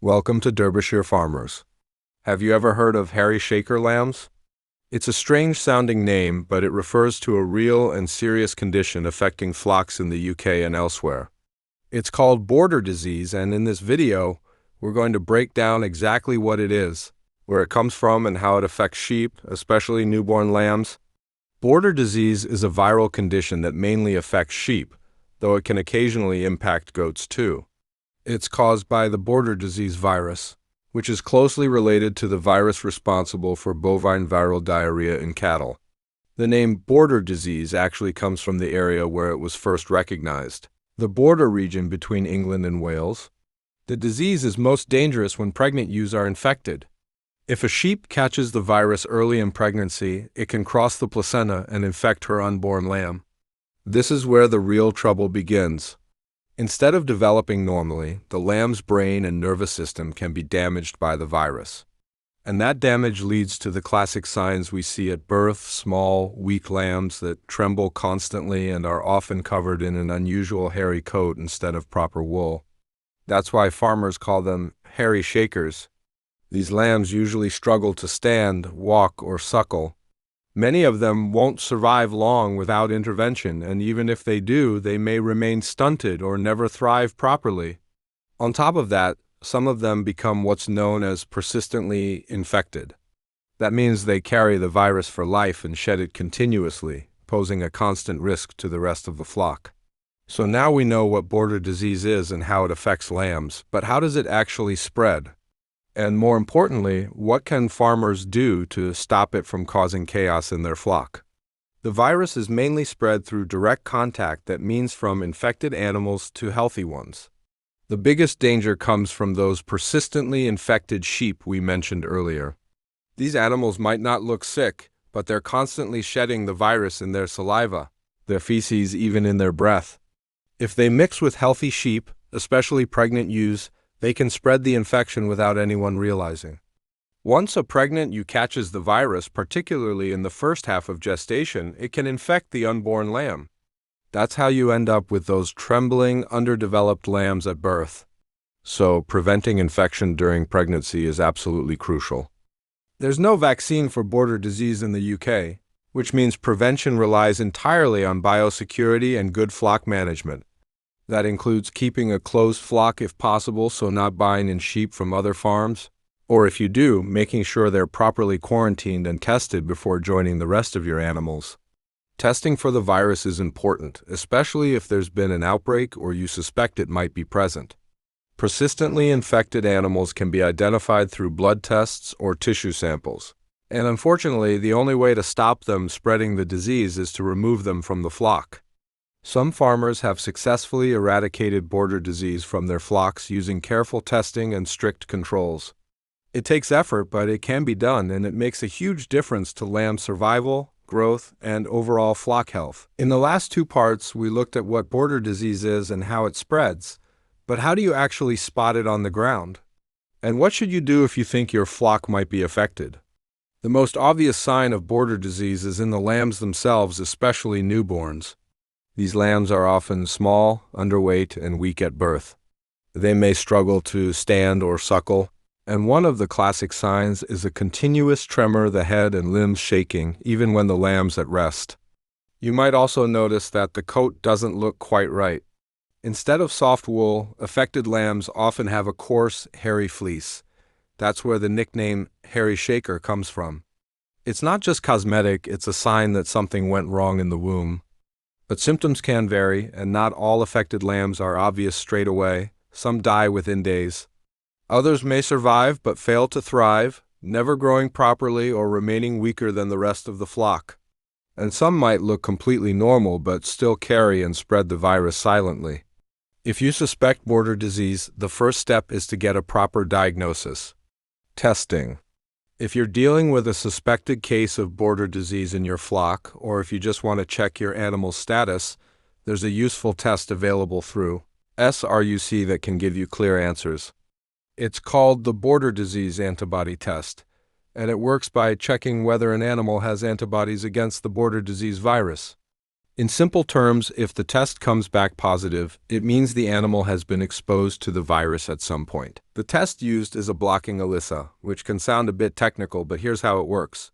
Welcome to Derbyshire farmers. Have you ever heard of hairy shaker lambs? It's a strange-sounding name, but it refers to a real and serious condition affecting flocks in the UK and elsewhere. It's called border disease, and in this video, we're going to break down exactly what it is, where it comes from, and how it affects sheep, especially newborn lambs. Border disease is a viral condition that mainly affects sheep, though it can occasionally impact goats too. It's caused by the border disease virus, which is closely related to the virus responsible for bovine viral diarrhea in cattle. The name border disease actually comes from the area where it was first recognized, the border region between England and Wales. The disease is most dangerous when pregnant ewes are infected. If a sheep catches the virus early in pregnancy, it can cross the placenta and infect her unborn lamb. This is where the real trouble begins. Instead of developing normally, the lamb's brain and nervous system can be damaged by the virus. And that damage leads to the classic signs we see at birth: small, weak lambs that tremble constantly and are often covered in an unusual hairy coat instead of proper wool. That's why farmers call them hairy shakers. These lambs usually struggle to stand, walk, or suckle. Many of them won't survive long without intervention, and even if they do, they may remain stunted or never thrive properly. On top of that, some of them become what's known as persistently infected. That means they carry the virus for life and shed it continuously, posing a constant risk to the rest of the flock. So now we know what border disease is and how it affects lambs, but how does it actually spread? And more importantly, what can farmers do to stop it from causing chaos in their flock? The virus is mainly spread through direct contact, that means from infected animals to healthy ones. The biggest danger comes from those persistently infected sheep we mentioned earlier. These animals might not look sick, but they're constantly shedding the virus in their saliva, their feces, even in their breath. If they mix with healthy sheep, especially pregnant ewes, they can spread the infection without anyone realizing. Once a pregnant ewe catches the virus, particularly in the first half of gestation, it can infect the unborn lamb. That's how you end up with those trembling, underdeveloped lambs at birth. So, preventing infection during pregnancy is absolutely crucial. There's no vaccine for border disease in the UK, which means prevention relies entirely on biosecurity and good flock management. That includes keeping a closed flock if possible, so not buying in sheep from other farms, or if you do, making sure they're properly quarantined and tested before joining the rest of your animals. Testing for the virus is important, especially if there's been an outbreak or you suspect it might be present. Persistently infected animals can be identified through blood tests or tissue samples, and unfortunately, the only way to stop them spreading the disease is to remove them from the flock. Some farmers have successfully eradicated border disease from their flocks using careful testing and strict controls. It takes effort, but it can be done, and it makes a huge difference to lamb survival, growth, and overall flock health. In the last two parts, we looked at what border disease is and how it spreads, but how do you actually spot it on the ground? And what should you do if you think your flock might be affected? The most obvious sign of border disease is in the lambs themselves, especially newborns. These lambs are often small, underweight, and weak at birth. They may struggle to stand or suckle, and one of the classic signs is a continuous tremor, the head and limbs shaking, even when the lamb's at rest. You might also notice that the coat doesn't look quite right. Instead of soft wool, affected lambs often have a coarse, hairy fleece. That's where the nickname hairy shaker comes from. It's not just cosmetic, it's a sign that something went wrong in the womb. But symptoms can vary, and not all affected lambs are obvious straight away. Some die within days. Others may survive but fail to thrive, never growing properly or remaining weaker than the rest of the flock. And some might look completely normal but still carry and spread the virus silently. If you suspect border disease, the first step is to get a proper diagnosis. Testing. If you're dealing with a suspected case of border disease in your flock, or if you just want to check your animal's status, there's a useful test available through SRUC that can give you clear answers. It's called the border disease antibody test, and it works by checking whether an animal has antibodies against the border disease virus. In simple terms, if the test comes back positive, it means the animal has been exposed to the virus at some point. The test used is a blocking ELISA, which can sound a bit technical, but here's how it works.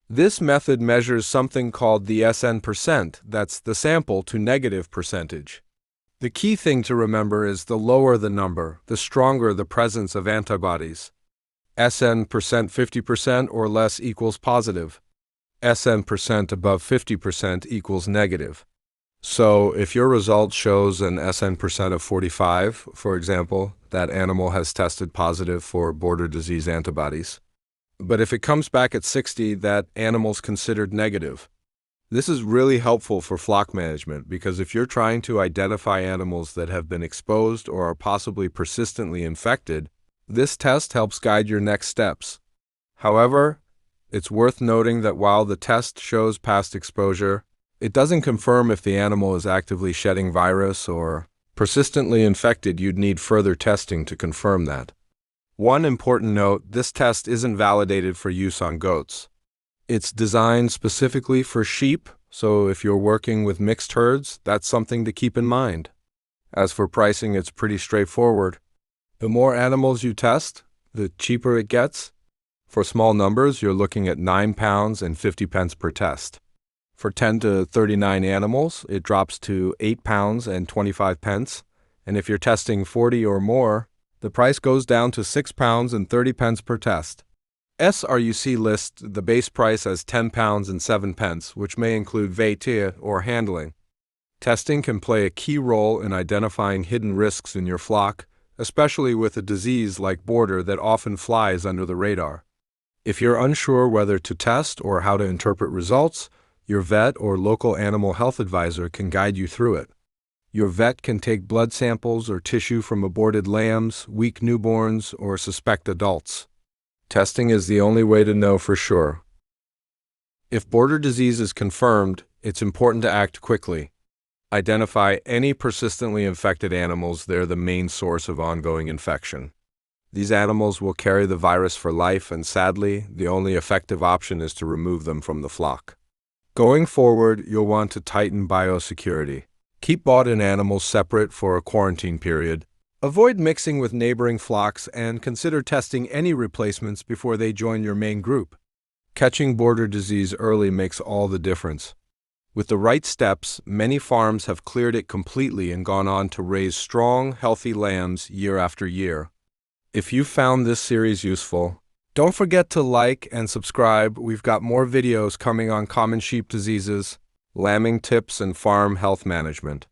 This method measures something called the SN%, that's the sample to negative percentage. The key thing to remember is the lower the number, the stronger the presence of antibodies. SN% 50% or less equals positive. SN% above 50% equals negative. So if your result shows an SN% of 45, for example, that animal has tested positive for border disease antibodies. But if it comes back at 60, that animal's considered negative. This is really helpful for flock management because if you're trying to identify animals that have been exposed or are possibly persistently infected, this test helps guide your next steps. However, it's worth noting that while the test shows past exposure, it doesn't confirm if the animal is actively shedding virus or persistently infected. You'd need further testing to confirm that. One important note, this test isn't validated for use on goats. It's designed specifically for sheep, so if you're working with mixed herds, that's something to keep in mind. As for pricing, it's pretty straightforward. The more animals you test, the cheaper it gets. For small numbers, you're looking at £9 and 50 pence per test. For 10 to 39 animals, it drops to £8 and 25 pence. And if you're testing 40 or more, the price goes down to £6 and 30 pence per test. SRUC lists the base price as £10 and 7 pence, which may include VAT or handling. Testing can play a key role in identifying hidden risks in your flock, especially with a disease like border that often flies under the radar. If you're unsure whether to test or how to interpret results, your vet or local animal health advisor can guide you through it. Your vet can take blood samples or tissue from aborted lambs, weak newborns, or suspect adults. Testing is the only way to know for sure. If border disease is confirmed, it's important to act quickly. Identify any persistently infected animals. They're the main source of ongoing infection. These animals will carry the virus for life, and sadly, the only effective option is to remove them from the flock. Going forward, you'll want to tighten biosecurity. Keep bought-in animals separate for a quarantine period. Avoid mixing with neighboring flocks and consider testing any replacements before they join your main group. Catching border disease early makes all the difference. With the right steps, many farms have cleared it completely and gone on to raise strong, healthy lambs year after year. If you found this series useful, don't forget to like and subscribe. We've got more videos coming on common sheep diseases, lambing tips, and farm health management.